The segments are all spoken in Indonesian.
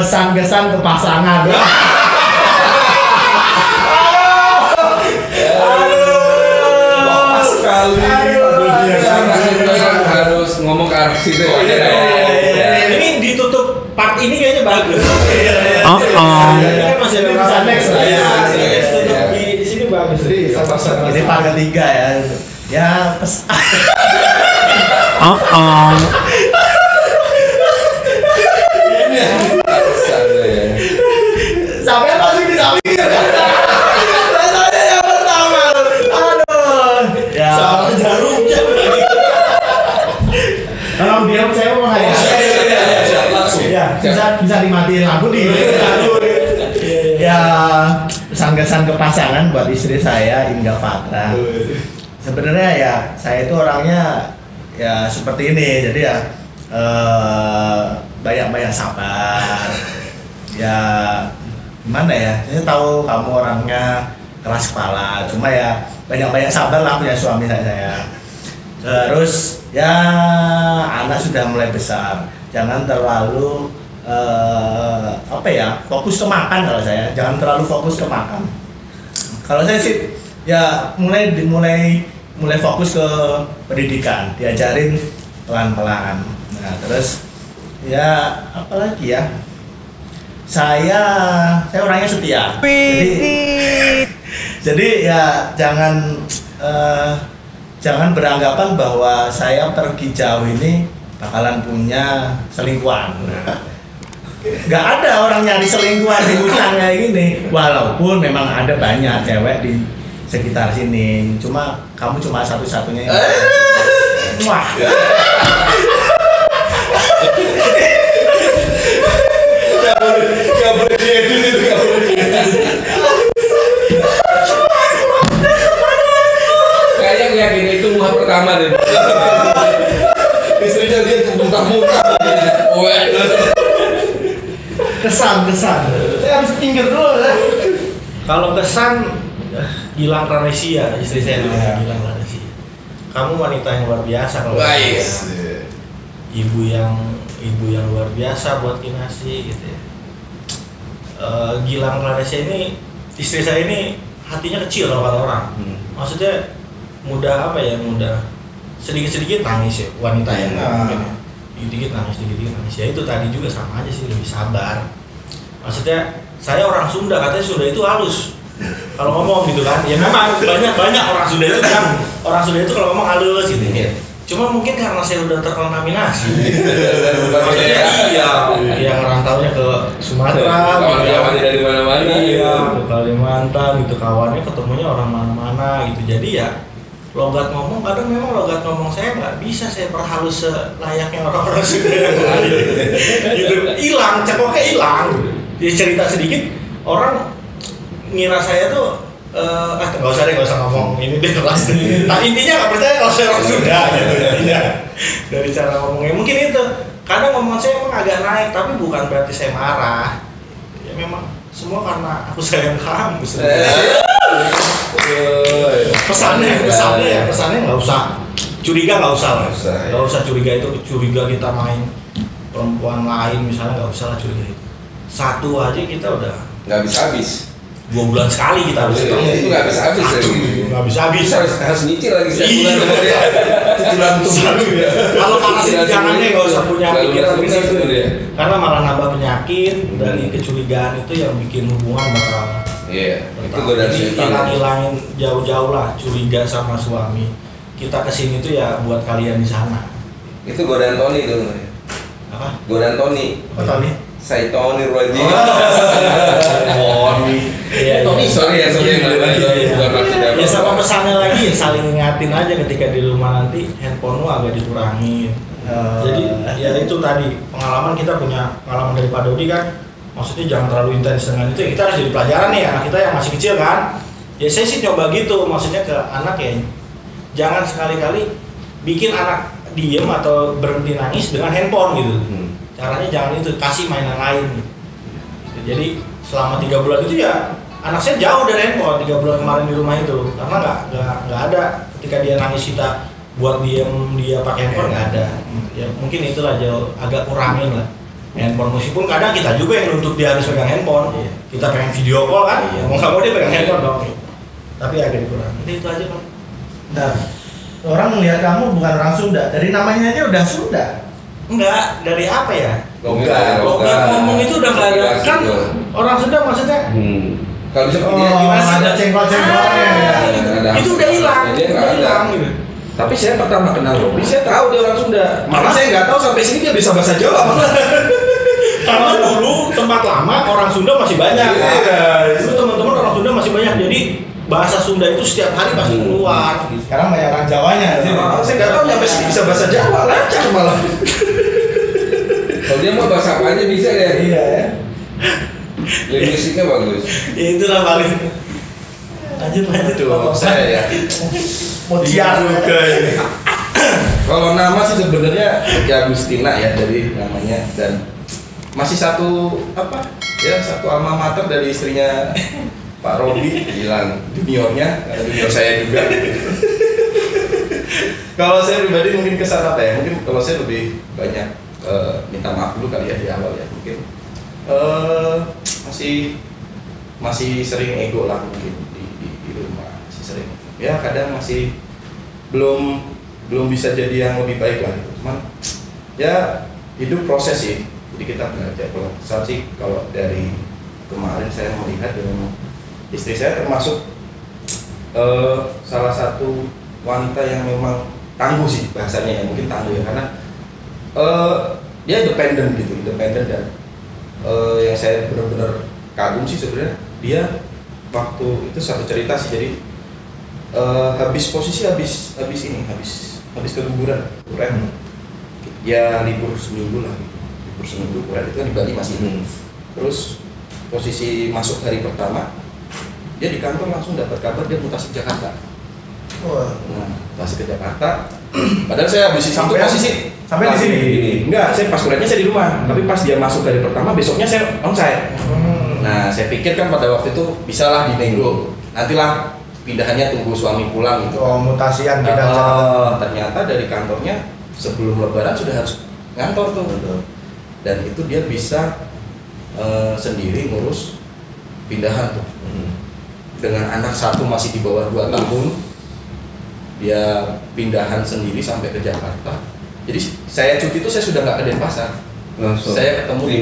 Kesan-kesan ke pasangan. Pas sekali. Harus ngomong ke arah situ. Ini ditutup part ini kayaknya bagus. Ini kan masih ada Bisa next lah ya. Tutup di sini bagus. Ini part ketiga ya. Ya sampai masih bisa mikir. Rasanya yang pertama. Aduh. Ya. Sama jarumnya. Kalau diam saya mau nanya. Ya, bisa dimatiin lampu di. Ya, pesan-kesan ke pasangan buat istri saya Inga Patra. Sebenarnya ya saya itu orangnya ya seperti ini, jadi ya banyak-banyak sabar. Ya gimana ya? Saya tahu kamu orangnya keras kepala, cuma ya banyak-banyak sabar lah punya suami saya. Terus ya anak sudah mulai besar, jangan terlalu fokus ke makan. Kalau saya jangan terlalu fokus ke makan. Kalau saya sih ya mulai fokus ke pendidikan, diajarin pelan-pelan. Nah terus ya apalagi ya, saya orangnya setia. Jadi ya jangan beranggapan bahwa saya pergi jauh ini bakalan punya selingkuhan. Nggak ada orang nyari selingkuhan di hutan kayak gini. Walaupun memang ada banyak cewek di sekitar sini, cuma kamu cuma satu-satunya yang wah. Gak boleh diedit itu, gak boleh diedit. Kayaknya yakin itu muha pertama deh. Istrinya dia muntah-muntah. Kesan. Saya harus pinggir dulu ya. Kalau kesan Gilang Ranesia, istri saya namanya Gilang Ranesia. Kamu wanita yang luar biasa kalau ibu yang luar biasa buat Kinasi gitu ya. Gilang Ranesia ini istri saya ini hatinya kecil kalau kata orang. Maksudnya mudah sedikit-sedikit nangis ya wanita yang dikit-dikit nangis. Ya itu tadi juga sama aja sih, lebih sabar. Maksudnya saya orang Sunda, katanya Sunda itu halus kalau ngomong gitu kan. Ya memang banyak orang Sunda itu kan, orang Sunda itu kalau ngomong halus gitu ya. Cuma mungkin karena saya udah terkontaminasi. Maksudnya iya ngerantaunya ke Sumatera, kawan-kawannya dari mana-mana. Iya, ke Kalimantan gitu, kawannya ketemunya orang mana-mana gitu. Jadi ya logat ngomong, kadang memang logat ngomong saya nggak bisa saya perhalus selayaknya orang-orang Sunda yang lain. Gitu, hilang, cekoknya hilang. Dia cerita sedikit, orang ngira saya tuh nggak usah ngomong ini deh kelas. Nah intinya nggak percaya kalau saya orang Sunda gitu intinya dari cara ngomongnya. Mungkin itu kadang ngomong saya emang agak naik, tapi bukan berarti saya marah. Ya memang semua karena aku sayang kamu. Pesannya nggak usah curiga, nggak usah curiga itu curiga kita main perempuan lain misalnya, nggak usah lah curiga itu. Satu aja kita udah nggak bisa habis. 2 bulan sekali kita harus ketemu. Itu nggak bisa habis. Nggak bisa habis. Harus nyicil lagi setiap bulan sama dia. Cicilan satu ya. Kalau karena jangannya nggak usah punya pikiran begitu. Karena malah nambah penyakit dari kecurigaan itu yang bikin hubungan bakal. Iya. Itu godaan setan. Hilangin jauh-jauh lah curiga sama suami. Kita kesini tuh ya buat kalian di sana. Itu godaan Tony itu. Apa? Godaan Tony. Apa Tony? Saya Tony Roji. Tony. Sorry ya, bukan maksud apa. Ya sama pesannya lagi, saling ingatin aja ketika di rumah nanti handphone lu agak dikurangin. Jadi ya itu tadi pengalaman kita punya pengalaman dari Pak Dodi kan, maksudnya jangan terlalu intens dengan itu. Ya kita harus jadi pelajaran nih anak kita yang masih kecil kan. Ya saya sih coba gitu, maksudnya ke anak ya jangan sekali-kali bikin anak diem atau berhenti nangis dengan handphone gitu. Caranya jangan itu, kasih mainan lain gitu. Jadi selama 3 bulan itu ya anak saya jauh dari handphone 3 bulan kemarin di rumah itu, karena nggak ada ketika dia nangis kita buat dia pakai handphone, nggak ada. Ya mungkin itulah jauh agak kurangin lah. handphone. Meskipun kadang kita juga yang nuntut dia harus pegang handphone. Iya. Kita pengen video call kan, Iya. mau nggak mau dia pegang handphone dong. Tapi agak dikurangin. Itu aja Pak. Nah, orang melihat kamu bukan orang Sunda, dari namanya aja udah Sunda. Enggak, dari apa ya? Logat Ngomong itu udah nggak ada. Kan orang Sunda maksudnya. Kalau bisa Oh, ada cengkol-cengkolnya ya. Itu udah hilang. Dia nggak Udah ada. hilang gitu. Tapi saya pertama kenal Robi, saya tahu dia orang Sunda. Malah saya nggak tahu sampai sini dia bisa bahasa Jawa. Karena dulu tempat lama orang Sunda masih banyak. Iya. Dulu teman-teman orang Sunda masih banyak. Jadi bahasa Sunda itu setiap hari pasti keluar. Sekarang banyak orang Jawanya. Saya nggak tahu sampai sini bisa bahasa Jawa, lancar malah. Kalau dia mau bahasa apa aja bisa ya. Iya ya. Linguistiknya bagus. Ya itulah paling. Lanjut. Aduh, saya ya. Mutiara juga ini. Kalau nama sih sebenarnya ya Agustina ya dari namanya, dan masih satu satu alma mater dari istrinya Pak Robi, bilang juniornya, karena junior saya juga. Kalau saya pribadi mungkin kesan apa ya? Mungkin kalau saya lebih banyak minta maaf dulu kali ya di awal ya, mungkin masih sering ego lah mungkin di rumah, masih sering ya, kadang masih belum bisa jadi yang lebih baik lah gitu. Cuman ya hidup proses sih, jadi kita belajar. Kalau saat sih kalau dari kemarin saya melihat dengan istri saya termasuk salah satu wanita yang memang tangguh sih bahasanya ya, mungkin tangguh ya, karena dia independen dan yang saya benar-benar kagum sih sebenarnya, dia waktu itu satu cerita sih, jadi habis keguguran Uren, ya libur seminggu lah, Uren itu kan di Bali masih, terus posisi masuk hari pertama dia di kantor langsung dapat kabar dia mutasi ke Jakarta. Nah, mutasi ke Jakarta, padahal saya habis itu posisi sampai di sini. Enggak, saya pas kuliahnya saya di rumah, tapi pas dia masuk dari pertama besoknya saya onsite. Nah, saya pikir kan pada waktu itu bisalah dinego, nantilah pindahannya tunggu suami pulang gitu. Oh, mutasian pindah. Ternyata dari kantornya sebelum Lebaran sudah harus ngantor tuh. Dan itu dia bisa sendiri ngurus pindahan tuh. Dengan anak satu masih di bawah 2 tahun, dia pindahan sendiri sampai ke Jakarta. Jadi saya cuti itu saya sudah nggak ke Denpasar. Saya ketemu di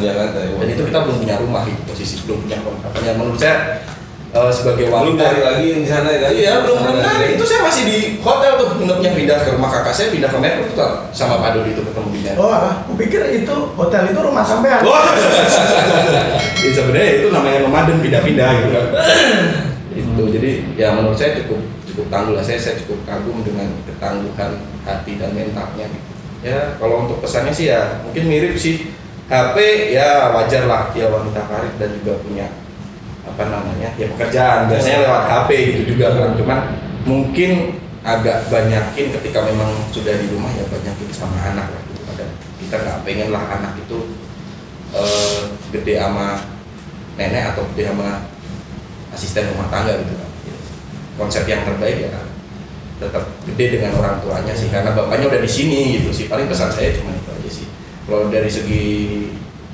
Jakarta. Dan itu kita belum punya rumah, itu posisi belum punya kontrakannya. Menurut saya sebagai wanita lagi di sana ya. Iya, belum cari. Itu saya masih di hotel tuh, nginepnya pindah ke rumah kakak saya, pindah ke Meru tuh sama Pak Dodi itu ketemu di Meru. Oh, aku pikir itu hotel itu rumah sampean. Ya, sebenarnya itu namanya nomaden, pindah-pindah gitu kan. Itu jadi ya menurut saya cukup tangguh lah. Saya cukup kagum dengan ketangguhan hati dan mentalnya gitu. Ya kalau untuk pesannya sih ya mungkin mirip sih. HP ya wajar lah, dia wanita karir dan juga punya ya pekerjaan, biasanya lewat HP gitu juga kan. Cuman mungkin agak banyakin ketika memang sudah di rumah ya banyakin sama anak lah gitu. Kita nggak pengen lah anak itu gede sama nenek atau gede sama asisten rumah tangga gitu kan. Konsep yang terbaik ya kan tetap gede dengan orang tuanya sih, karena bapaknya udah di sini gitu sih. Paling pesan saya cuma itu aja sih. Kalau dari segi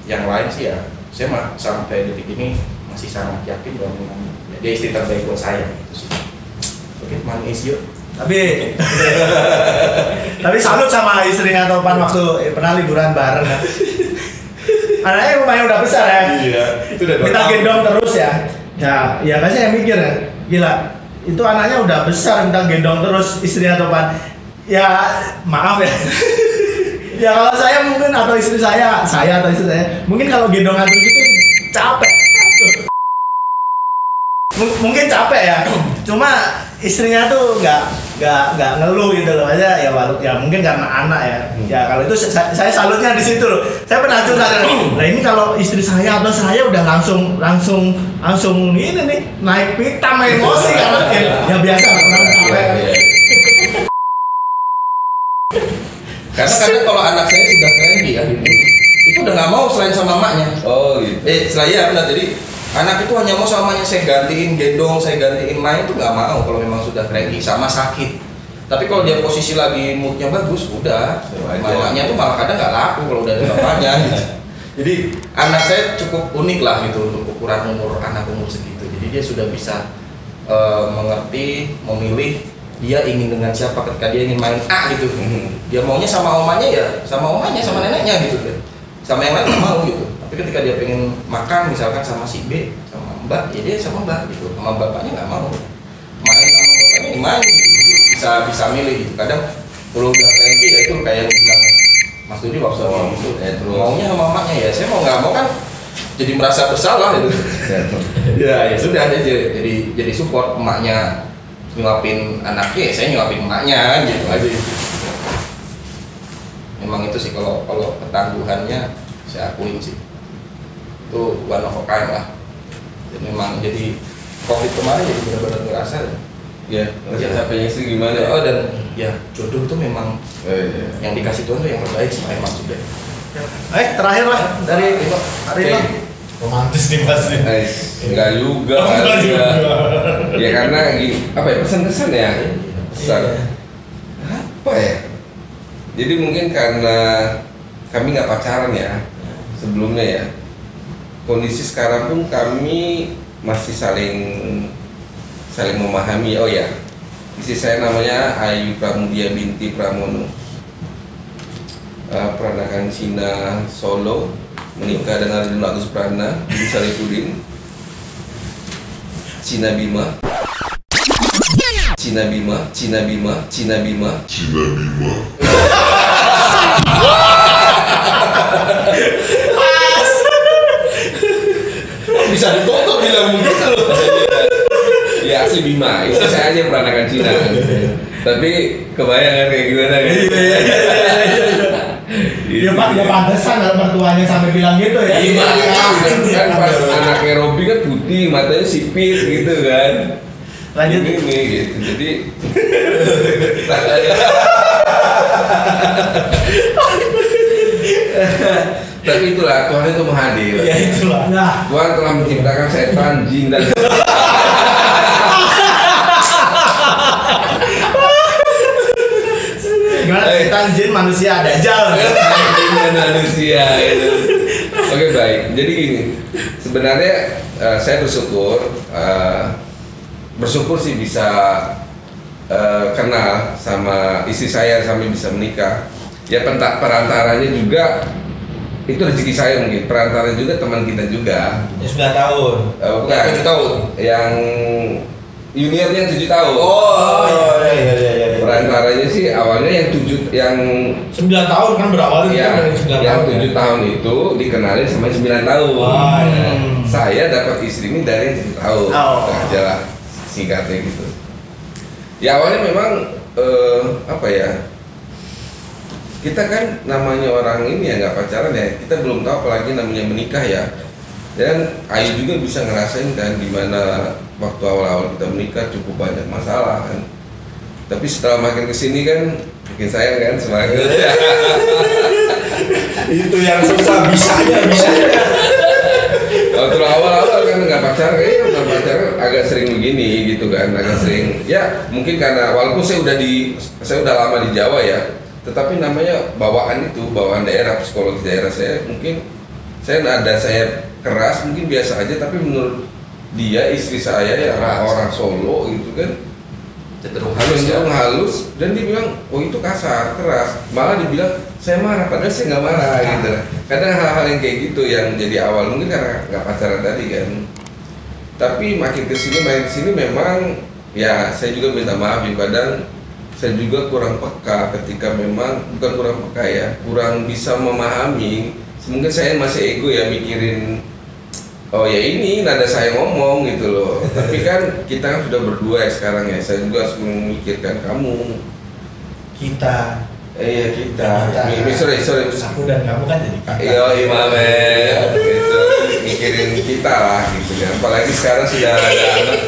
yang lain sih ya saya mah sampai detik ini masih sangat yakin bahwa ya, dia istri terbaik buat saya gitu sih. Oke, manis yuk. Tapi salut sama istrinya Topan waktu pernah liburan bareng kan. Anaknya rumahnya udah besar ya. Iya, itu udah Kita gendong terus ya. Ya kan saya mikir ya, gila. Itu anaknya udah besar, kita gendong terus istrinya Topan. Ya maaf ya. Ya kalau saya mungkin atau istri saya atau istri saya, mungkin kalau gendongan terus itu capek. Mungkin capek ya. Cuma istrinya tuh nggak ngeluh gitu loh aja ya, mungkin karena anak ya. Ya kalau itu saya salutnya di situ loh. Saya pernah curhat. Nah ini kalau istri saya atau saya udah langsung ini nih naik pitam emosi karena ya biasa orang capek. Karena kadang kalau anak saya sudah trendy ya gitu, itu udah nggak mau selain sama maknya. Oh gitu. Selain benar, jadi anak itu hanya mau samanya saya gantiin gendong, saya gantiin main, itu nggak mau kalau memang sudah cranky sama sakit. Tapi kalau dia posisi lagi moodnya bagus, udah mamanya tuh malah kadang nggak laku kalau udah ada bapaknya. Jadi anak saya cukup unik lah gitu untuk ukuran anak umur segitu. Jadi dia sudah bisa mengerti, memilih dia ingin dengan siapa ketika dia ingin main A gitu. Dia maunya sama omanya ya, sama omanya, sama neneknya gitu kan. Sama yang lain nggak mau gitu. Tapi ketika dia pengen makan misalkan sama si B, sama Mbak, ya dia sama Mbak gitu. Sama bapaknya nggak mau. Main sama bapaknya main gitu. Bisa milih gitu. Kadang kalau udah cranky ya itu kayak yang bilang Mas Dudi waktu itu maunya sama mamanya ya. Saya mau nggak mau kan jadi merasa bersalah gitu. Ya sudah aja jadi support emaknya nyuapin anaknya, saya nyuapin emaknya gitu aja. Memang itu sih kalau ketangguhannya saya akuin sih itu one of a kind lah. Dan memang jadi COVID kemarin jadi benar-benar ngerasa ya capeknya sih gimana. Oh dan ya jodoh itu memang yang dikasih Tuhan tuh yang terbaik sih memang sudah. Terakhir lah dari hari ini. Romantis nih Mas. Enggak juga. Ya karena apa ya pesan-pesan ya. Pesan. Apa ya? Jadi mungkin karena kami nggak pacaran ya sebelumnya ya. Kondisi sekarang pun kami masih saling memahami. Oh ya, istri saya namanya Ayu Pramudia binti Pramono, peranakan Cina Solo, menikah dengan Radun Agus Prana bin Sarifudin, Cina Bima. Bisa ditutup bilang begitu loh. Ya asli Bima, itu saya aja peranakan Cina. Tapi kebayang kan kayak gimana kan? Dia pantesan kalau mertuanya sampai bilang gitu ya. Iya kan pas anaknya Robi kan putih, matanya sipit gitu kan. Lanjut ini gitu. Jadi tapi itulah Tuhan itu menghadir. Ya itulah. Nah, Tuhan telah menciptakan setan, jin dan gimana setan, jin, manusia ada jal. jin dan manusia itu. Oke baik. Jadi gini, sebenarnya saya bersyukur sih bisa kenal sama istri saya sampai bisa menikah. Ya perantaranya juga itu rezeki saya mungkin, perantaranya juga teman kita juga. Ya 9 tahun. Bukan 7 tahun. Yang juniornya 7 tahun. Oh iya. Perantaranya sih awalnya yang 9 tahun kan berawal itu ya, dari 9 yang tahun. 7 tahun itu dikenalin sampai 9 tahun. Oh, iya. Saya dapat istri ini dari yang 7 tahun. Oh. Nah, jalan singkatnya gitu. Ya awalnya memang apa ya? Kita kan namanya orang ini ya nggak pacaran ya, kita belum tahu apalagi namanya menikah ya. Dan Ayu juga bisa ngerasain kan gimana waktu awal-awal kita menikah cukup banyak masalah kan. Tapi setelah makin kesini kan bikin sayang kan semakin. Itu yang susah bisanya. Waktu awal-awal kan nggak pacaran, agak sering begini gitu kan, agak sering. Ya mungkin karena walaupun saya udah lama di Jawa ya. Tetapi namanya bawaan daerah, psikologi daerah saya mungkin saya keras mungkin biasa aja, tapi menurut dia istri saya ya orang Solo gitu kan cenderung halus dan dia bilang oh itu kasar keras, malah dibilang saya marah padahal saya nggak marah gitu. Kadang hal-hal yang kayak gitu yang jadi awal mungkin karena nggak pacaran tadi kan, tapi makin kesini memang ya saya juga minta maaf ya kadang saya juga kurang peka ketika memang bukan kurang peka ya, kurang bisa memahami. Mungkin saya masih ego ya mikirin oh ya ini nada saya ngomong gitu loh. Tapi kan kita kan sudah berdua ya sekarang ya, saya juga harus memikirkan kamu. Kita. Iya kita. Sorry. Aku dan kamu kan jadi kakak. Iya imame. Gitu. Mikirin kita lah gitu kan. Apalagi sekarang sudah ada anak.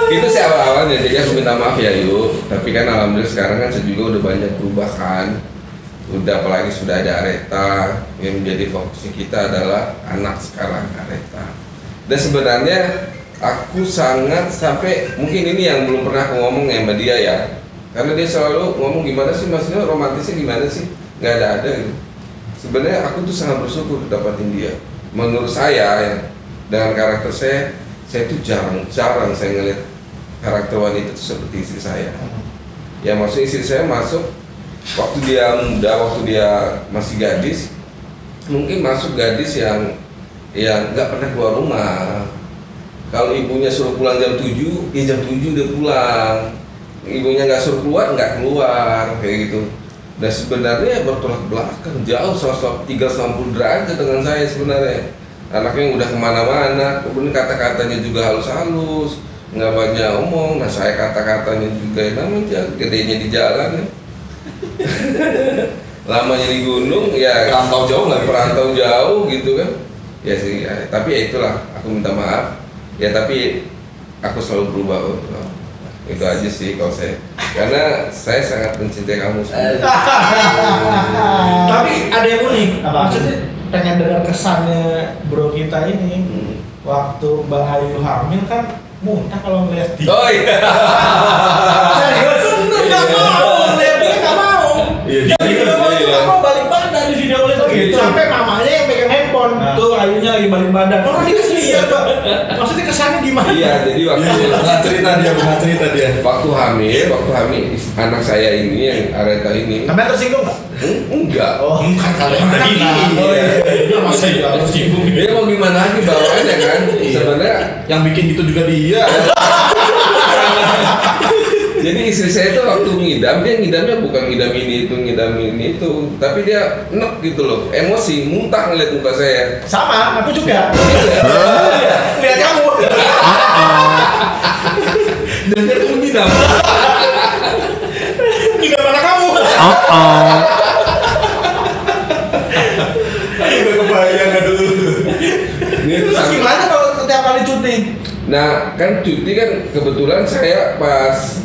Itu sih awal-awalnya, jadi aku minta maaf ya yuk. Tapi kan alhamdulillah sekarang kan saya juga udah banyak perubahan. Udah apalagi sudah ada Areta, yang menjadi fokusnya kita adalah anak sekarang Areta. Dan sebenarnya aku sangat sampai mungkin ini yang belum pernah aku ngomong ya sama dia ya, karena dia selalu ngomong gimana sih maksudnya romantisnya gimana sih, nggak ada gitu. Sebenarnya aku tuh sangat bersyukur dapatin dia. Menurut saya ya, dengan karakter saya tuh jarang saya ngeliat karakter wanita itu seperti istri saya. Ya maksudnya istri saya masuk waktu dia muda, waktu dia masih gadis, mungkin masuk gadis yang nggak pernah keluar rumah. Kalau ibunya suruh pulang jam 7, ya jam 7 udah pulang. Ibunya nggak suruh keluar, nggak keluar, kayak gitu. Dan sebenarnya bertolak belakang, jauh 360 derajat dengan saya sebenarnya. Anaknya udah kemana-mana, kemudian kata-katanya juga halus-halus, nggak banyak omong. Nah saya kata-katanya juga namanya gedenya di jalan ya. Lamanya di gunung, ya perantau jauh gitu kan. Ya sih, ya. Tapi ya itulah, aku minta maaf. Ya tapi aku selalu berubah. Itu aja sih kalau saya, karena saya sangat mencintai kamu semua. Tapi ada yang unik, maksudnya pengen dengar kesannya bro kita ini. Waktu Bang Ayu hamil kan muntah kalau ngeliat dia. Oh iya. Serius, nggak mau, lihat dia nggak mau. Iya, Dia nggak mau balik badan di video itu gitu. Sampai mamanya yang pegang handphone, tuh Ayunya lagi balik badan. Orang dikasih lihat Pak. Maksudnya kesannya gimana? Iya, jadi waktu cerita dia. Waktu hamil anak saya ini yang Areta ini. Sampai tersinggung nggak? Enggak. Oh, Kan kalian ini. Oh iya. Masa ya harus singgung. Dia mau gimana lagi bawaannya kan? Sebenarnya Yang bikin gitu juga dia. jadi istri saya itu waktu ngidam, dia ngidamnya bukan ngidam ini itu, tapi dia enek gitu loh, emosi, muntah ngeliat muka saya. Sama, aku juga. Lihat kamu. Dan dia tuh ngidam. Juga mana kamu? Udah kebayang aduh. Terus gimana kalau setiap kali cuti? Nah kan cuti kan kebetulan saya pas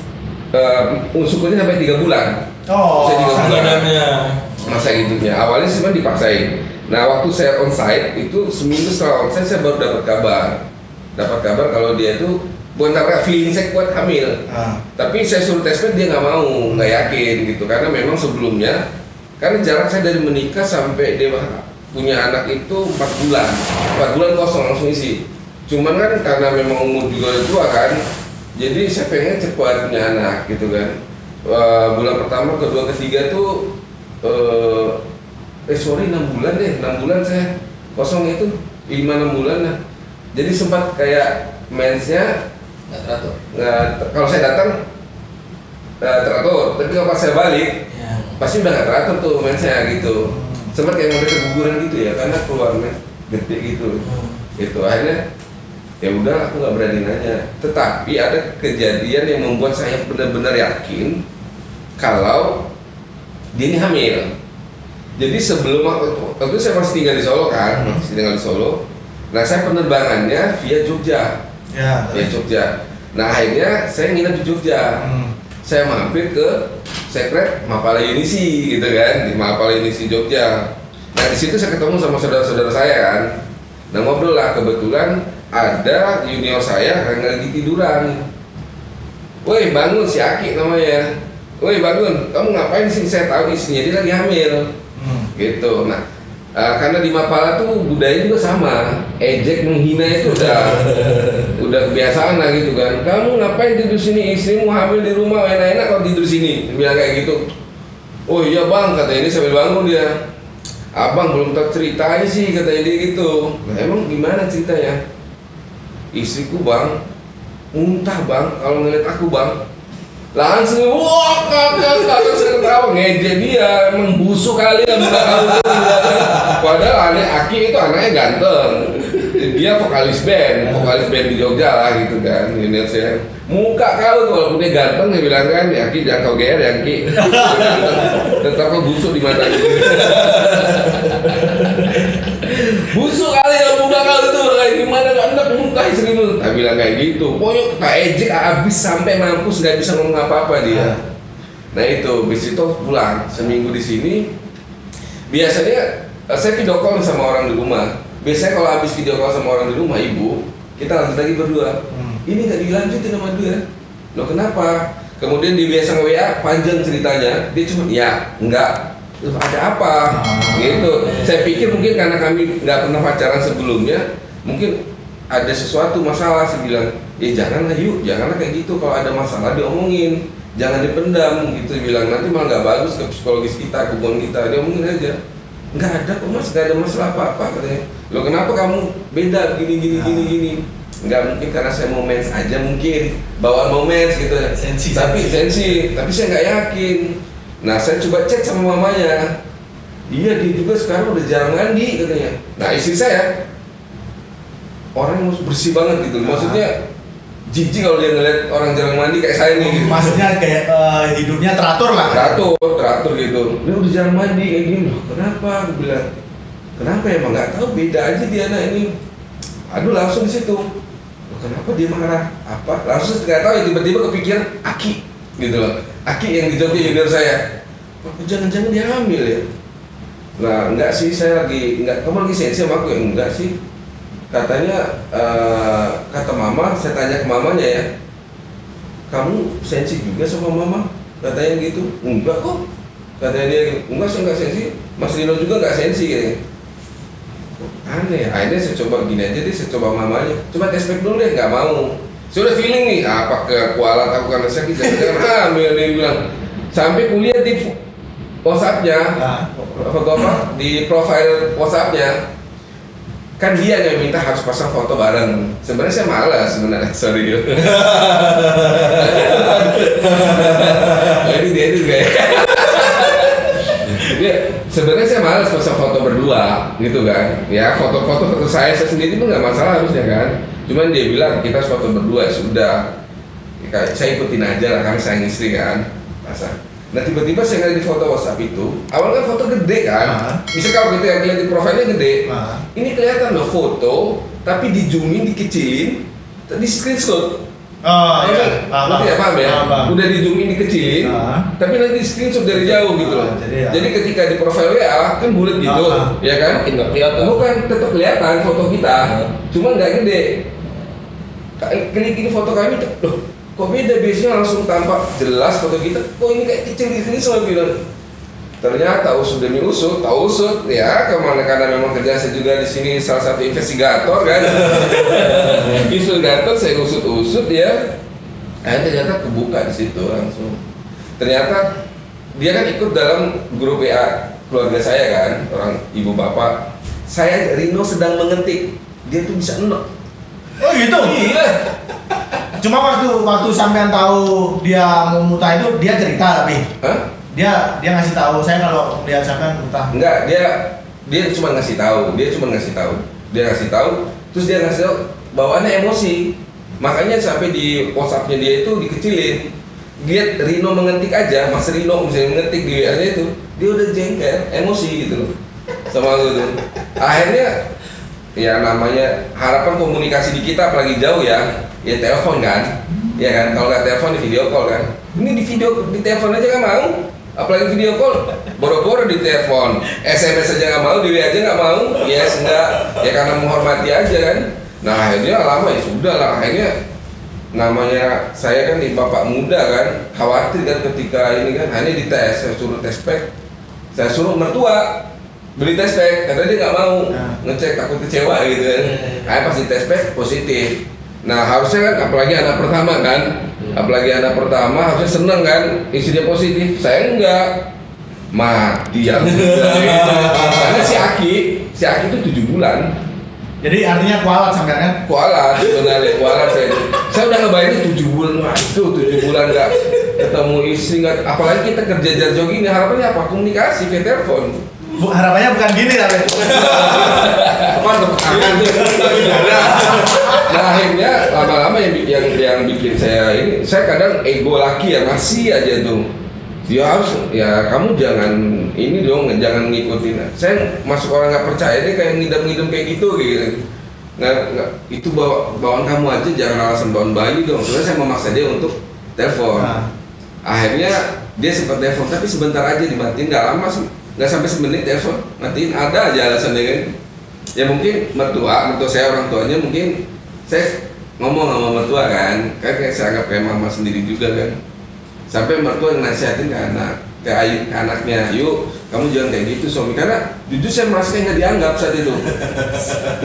syukurnya sampai 3 bulan. Oh, Saya 3 bulan. Badannya. Masa gitunya. Awalnya sebenarnya dipaksain. Nah waktu saya onsite itu seminggu setelah onsite saya baru dapat kabar kalau dia itu bukan karena feeling saya kuat hamil. Tapi saya suruh tes dia nggak mau, nggak yakin gitu. Karena memang sebelumnya, karena jarak saya dari menikah sampai dia punya anak itu 4 bulan. 4 bulan kosong langsung isi. Cuman kan karena memang umur juga udah tua kan, jadi saya pengen cepat punya anak gitu kan. Bulan pertama, kedua, ketiga tuh 6 bulan deh, 6 bulan saya kosong itu, 5-6 bulan lah. Jadi sempat kayak mensnya Nggak teratur. kalau saya datang teratur, tapi kalau pas saya balik pasti udah nggak teratur tuh mensnya gitu. Sempat kayak model keguguran gitu ya, karena keluarnya gede gitu. Itu akhirnya ya udah aku nggak berani nanya. Tetapi ada kejadian yang membuat saya benar-benar yakin kalau dia ini hamil. Jadi sebelum waktu saya masih tinggal di Solo kan, masih tinggal di Solo. Nah saya penerbangannya via Jogja, via Jogja. Nah akhirnya saya nginep di Jogja. Saya mampir ke Sekret Mapala Yunisi gitu kan, di Mapala Yunisi Jogja. Nah di situ saya ketemu sama saudara-saudara saya kan. Nah ngobrol lah, kebetulan ada junior saya yang lagi tiduran. Woi bangun, si Aki namanya. Woi bangun, kamu ngapain sih? Saya tahu istrinya dia lagi hamil. Gitu. Nah karena di Mapala tuh budaya juga sama, ejek menghina itu udah kebiasaan lah gitu kan. Kamu ngapain tidur sini, istrimu hamil di rumah, enak-enak kalau tidur sini. Dia bilang kayak gitu. Oh iya bang, kata ini sambil bangun dia. Abang belum tahu ceritanya sih, katanya dia gitu. Nah, emang gimana ceritanya? Istriku bang, muntah bang, kalau ngeliat aku bang, langsung wah kakak saya ketawa ngejek dia, emang busuk kali ya muka kamu. Padahal aneh Aki itu anaknya ganteng, dia vokalis band di Jogja lah gitu kan. Ini saya muka kau tuh walaupun dia ganteng dia bilang kan, ya Ki jangan kau GR ya Ki, tetap kau busuk di mata gitu. Busuk kali ya muka kau tuh, kayak gimana anda muntah istrimu. Tak bilang kayak gitu, pokoknya tak ejek abis sampai mampus nggak bisa ngomong apa-apa dia. Nah itu, bis itu pulang seminggu di sini. Biasanya saya video call sama orang di rumah. Biasanya kalau habis video call sama orang di rumah, ibu, kita lanjut lagi berdua. Ini nggak dilanjutin sama dia. Loh kenapa? Kemudian di WA sama WA panjang ceritanya, dia cuma ya enggak. Loh, ada apa? Gitu. Saya pikir mungkin karena kami nggak pernah pacaran sebelumnya, mungkin ada sesuatu masalah. Saya bilang, janganlah yuk, janganlah kayak gitu. Kalau ada masalah diomongin, jangan dipendam gitu. Bilang nanti malah nggak bagus ke psikologis kita, ke hubungan kita. Diomongin aja. Nggak ada kok mas, nggak ada masalah apa-apa katanya. Loh kenapa kamu beda gini. Nggak mungkin karena saya mau mens aja mungkin, bawaan mau mens gitu. Sensi. Tapi saya nggak yakin. Nah saya coba cek sama mamanya. Iya dia juga sekarang udah jarang mandi katanya. Nah istri saya orang yang bersih banget gitu, maksudnya jijik kalau dia ngeliat orang jarang mandi kayak saya nih gitu. Maksudnya kayak hidupnya teratur lah. Teratur gitu. Dia udah jarang mandi kayak gini loh. Kenapa? Aku bilang, kenapa ya? Emang nggak tahu, beda aja dia anak ini. Aduh langsung di situ. Loh, kenapa dia marah? Apa? Langsung nggak tahu ya, tiba-tiba kepikiran Aki gitu loh. Aki yang di Jogja junior saya. Oh, jangan-jangan dia hamil ya? Nah enggak sih, saya lagi enggak. Kamu lagi sensi sama aku ya? Enggak sih. Katanya kata mama, saya tanya ke mamanya ya, kamu sensi juga sama mama? Katanya gitu. Enggak kok. Katanya dia, enggak saya enggak sensi. Mas Rino juga enggak sensi katanya. Aneh. Akhirnya saya coba gini aja deh, saya coba mamanya. Coba tes pack dulu deh, enggak mau. Saya udah feeling nih, apa kekualat aku karena sakit, jangan hamil dia bilang. Sampai kuliah di WhatsApp-nya, di profile WhatsApp-nya. Kan dia yang minta harus pasang foto bareng. Sebenarnya saya malas sebenarnya, sorry. Jadi dia juga ya. Sebenarnya saya malas pasang foto berdua, gitu kan. Ya foto saya sendiri pun nggak masalah harusnya kan. Cuman dia bilang kita foto berdua sudah. Saya ikutin aja lah, kami sayang istri kan. Pasang. Nah tiba-tiba saya ngeliat di foto WhatsApp itu, awalnya foto gede kan, bisa kalau kita yang lihat di profilnya gede, ini kelihatan loh foto, tapi di zoomin, dikecilin, di screenshot. Oh iya, paham ya? Udah di zoomin, dikecilin, tapi nanti di screenshot dari jauh gitu loh. Jadi ketika di profil WA kan bulat gitu, ya kan? Nggak kelihatan. Bukan, tetap kelihatan foto kita, cuma nggak gede. Klik ini foto kami, loh. Kok beda, biasanya langsung tampak jelas foto kita, kok ini kayak kecil di sini semua bilang. Ternyata usut demi usut, tahu usut ya kemana, karena memang kerja saya juga di sini salah satu investigator kan. Investigator saya usut ya, ternyata kebuka di situ langsung. Ternyata dia kan ikut dalam grup WA keluarga saya kan, orang ibu bapak. Saya Rino sedang mengetik, dia tuh bisa enek. Oh gitu? Iya. Cuma waktu sampean tahu dia mau muntah itu dia cerita tapi. Hah? Dia ngasih tahu saya kalau dia sampean muntah. Enggak, dia cuma ngasih tahu, Dia ngasih tahu, terus dia ngasih tahu bawaannya emosi. Makanya sampai di WhatsApp-nya dia itu dikecilin. Dia Rino mengetik aja, Mas Rino misalnya mengetik di WA-nya itu, dia udah jengkel, emosi gitu loh. Sama aku tuh. Akhirnya ya namanya harapan komunikasi di kita apalagi jauh ya telepon kan, ya kan, kalau nggak telepon di video call kan. Ini di telepon aja nggak mau, apalagi video call, boro-boro di telepon, SMS aja nggak mau, di WA aja nggak mau, yes enggak, ya karena menghormati aja kan. Nah akhirnya lama ya sudah lah, akhirnya namanya saya kan di bapak muda kan, khawatir kan ketika ini kan, hanya dites, saya suruh tes pack, saya suruh mertua beli tes pack, karena dia nggak mau ngecek, takut kecewa gitu kan. Akhirnya pas di tes pack positif. Nah harusnya kan apalagi anak pertama kan, harusnya seneng kan, isinya positif. Saya enggak, mati ya. Karena si Aki itu 7 bulan. Jadi artinya kualat sampean kan? Kualat sebenarnya, saya udah ngebayangin 7 bulan, wah itu 7 bulan nggak ketemu istri, nggak, apalagi kita kerja jauh gini, harapannya apa? Komunikasi via telepon. Harapannya bukan gini tapi. Nah akhirnya lama-lama yang bikin saya ini, saya kadang ego laki ya masih aja tuh. Dia harus ya kamu jangan ini dong, jangan ngikutin. Saya masuk orang nggak percaya deh kayak ngidam-ngidam kayak gitu. Nggak, itu bawaan kamu aja, jangan alasan bawaan bayi dong. Soalnya saya memaksa dia untuk telepon. Akhirnya dia sempat telepon tapi sebentar aja dimatiin, nggak lama sih. Nggak sampai semenit telepon, matiin, ada aja alasan dia kan. Ya mungkin mertua saya orang tuanya mungkin saya ngomong sama mertua kan kayak saya anggap kayak mama sendiri juga kan. Sampai mertua nasihatin ke anaknya, yuk kamu jangan kayak gitu suami, karena jujur saya merasa nggak dianggap saat itu,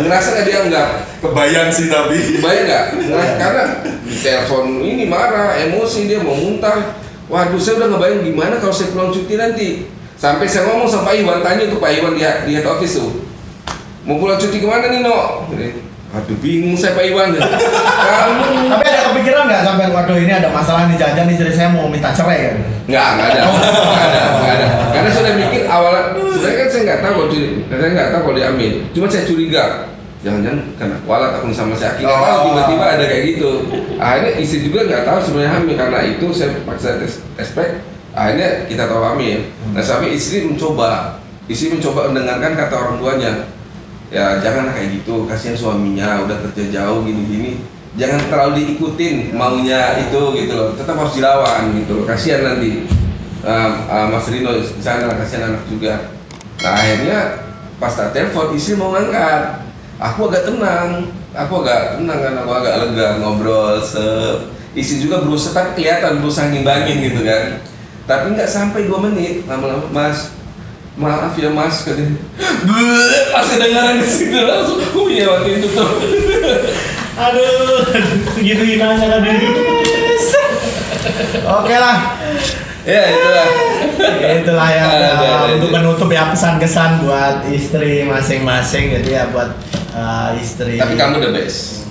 ngerasa nggak dianggap. Kebayang sih tapi. Kebayang nggak? Karena di telepon ini marah, emosi dia mau muntah. Waduh, saya udah ngebayang gimana kalau saya pulang cuti nanti. Sampai saya ngomong sama Pak Iwan, tanya tuh Pak Iwan di head office tuh, mau pulang cuti kemana nih No? Aduh bingung saya Pak Iwan. Kamu. Tapi ada kepikiran nggak sampai waduh ini ada masalah nih jajan istri saya mau minta cerai kan? Nggak ada. Karena sudah mikir awalnya, sebenarnya kan saya nggak tahu kalau dia hamil. Cuma saya curiga, jangan-jangan karena kualat aku sama si Aki. Nggak tahu tiba-tiba ada kayak gitu. Akhirnya istri juga nggak tahu sebenarnya hamil, karena itu saya paksa respect. Akhirnya kita tahu hamil. Nah sampai istri mencoba mendengarkan kata orang tuanya. Ya jangan kayak gitu, kasihan suaminya udah kerja jauh gini-gini, jangan terlalu diikutin maunya itu gitu loh, tetap harus dilawan gitu loh, kasihan nanti Mas Rino di sana, kasihan anak juga. Nah akhirnya pas tak telepon istri mau ngangkat, aku agak tenang kan, aku agak lega ngobrol, istri juga berusaha, tapi kelihatan berusaha ngimbangin gitu kan, tapi nggak sampai 2 menit lama-lama, Mas maaf ya Mas, katanya pas kedengaran di situ langsung ya waktu itu tuh. Aduh, gitu hinanya kan ini. Oke lah. Ya Itulah ya untuk menutup ya pesan kesan buat istri masing-masing, jadi ya buat istri. Tapi kamu the best.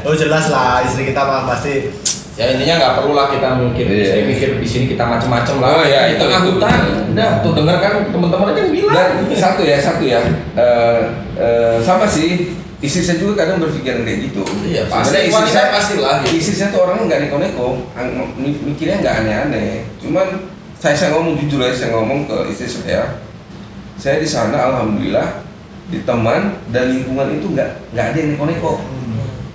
Oh jelas lah, istri kita mah pasti. Ya intinya nggak perlu lah kita mikir di sini kita macam-macam lah. Oh ya, itu angkutan. Udah tuh dengar kan teman-teman aja yang bilang. Dan satu ya, sama sih. Istri saya juga kadang berpikiran kayak gitu. Iya, pasti istri saya pastilah. Istri saya tuh orangnya nggak neko-neko, mikirnya nggak aneh-aneh. Cuman saya ngomong jujur aja, saya ngomong ke istri saya di sana alhamdulillah di teman dan lingkungan itu nggak ada yang neko-neko.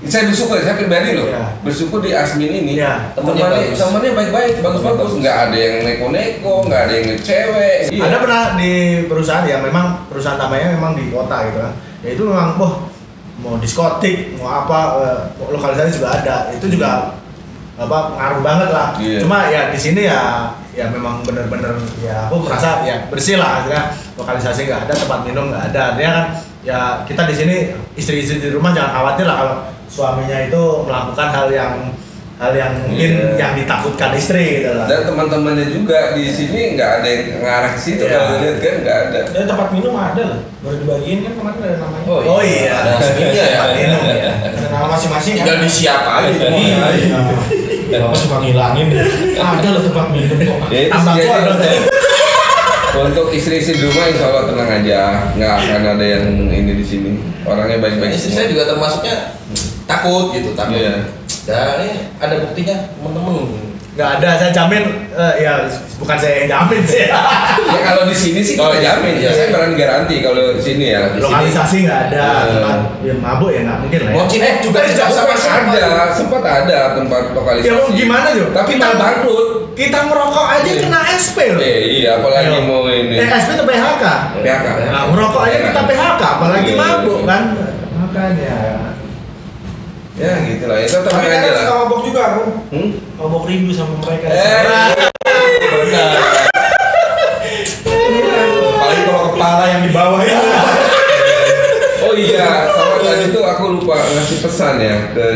Saya bersyukur, saya pribadi loh, bersyukur di Asmin ini temannya baik-baik, bagus-bagus, nggak ada yang neko-neko, nggak ada yang ngecewek. Ada pernah di perusahaan ya, memang perusahaan namanya memang di kota gitu kan, ya itu memang mau diskotik, mau apa, lokalisasi juga ada, itu juga ngaruh banget lah. Cuma ya di sini ya memang bener-bener ya aku merasa ya bersih lah, artinya lokalisasi nggak ada, tempat minum nggak ada, artinya kan ya kita di sini istri-istri di rumah jangan khawatir lah kalau suaminya itu melakukan hal yang mungkin yang ditakutkan istri gitu lah. Dan teman-temannya juga di sini nggak ada yang ngarah ke situ, kalau lihat kan nggak ada. Dan tempat minum ada lah, baru dibagiin kan kemarin ada namanya. Oh iya, ada resminya ya. Tempat minum ya. Ada nama masing-masing kan. Tinggal disiap aja. Bapak suka ngilangin. Ada lah tempat minum kok. Tambah kuat. Untuk istri-istri di rumah insya Allah tenang aja, nggak akan ada yang ini di sini. Orangnya baik-baik. Istri saya juga termasuknya takut gitu, takut. Iya. Dan ini ada buktinya temen-temen. Nggak ada, saya jamin ya bukan saya yang jamin sih. Ya kalau di sini sih kalau jamin ya, saya berani garanti kalau di sini ya. Lokalisasi nggak ada, tempat ya mabuk ya nggak mungkin lah. Mochinek juga tidak sama-sama. Ada, sempat ada tempat lokalisasi. Ya mau gimana Jo? Tapi malah bangkrut. Kita merokok aja kena SP loh. Iya, apalagi mau ini. SP itu PHK. PHK. Nah, merokok aja kita PHK, apalagi mabuk kan. Makanya. Ya gitulah, itu tenang Tapi aja kan lah. suka mabok juga aku. Mabok rindu sama mereka. Apalagi kalau kepala yang di bawah ya. Oh iya, sama tadi tuh aku lupa ngasih pesan ya ke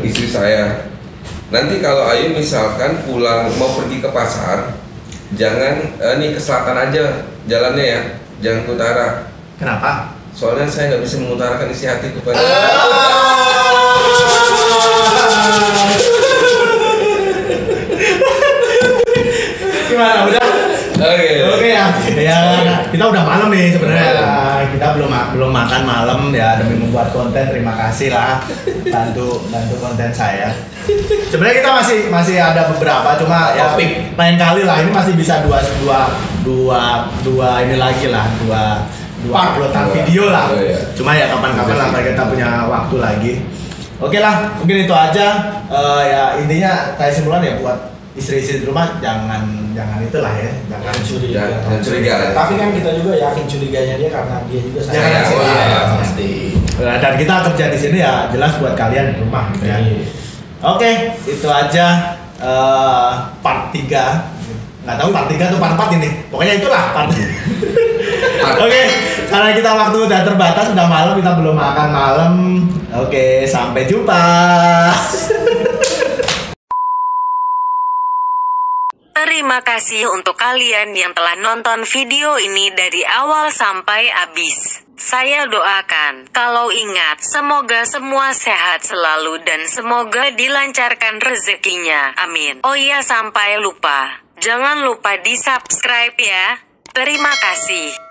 istri saya. Nanti kalau Ayu misalkan pulang mau pergi ke pasar, jangan nih ke selatan aja jalannya ya, jangan ke utara. Kenapa? Soalnya saya nggak bisa mengutarakan isi hati kepada. Gimana? Udah? Oke ya. Ya kita udah malam nih sebenarnya. Kita belum makan malam ya, demi membuat konten. Terima kasih lah bantu konten saya. Sebenarnya kita masih ada beberapa, cuma ya lain kali lah, ini masih bisa dua ini lagi lah, dua uploadan video lah. Cuma ya kapan-kapan lah kita punya waktu lagi. Oke lah, mungkin itu aja. Ya intinya kayak simpulan ya buat istri-istri di rumah jangan itulah ya, jangan curiga. Jangan curiga. Tapi kan kita juga yakin curiganya dia karena dia juga Jangan sayang. pasti. Dan kita kerja di sini ya jelas buat kalian di rumah gitu ya. Oke, itu aja part 3. Nggak tahu part 3 atau part 4 ini. Pokoknya itulah part. Oke, karena kita waktu udah terbatas, udah malam, kita belum makan malam. Oke, sampai jumpa. Terima kasih untuk kalian yang telah nonton video ini dari awal sampai habis. Saya doakan, kalau ingat, semoga semua sehat selalu dan semoga dilancarkan rezekinya. Amin. Oh iya, sampai lupa. Jangan lupa di-subscribe ya. Terima kasih.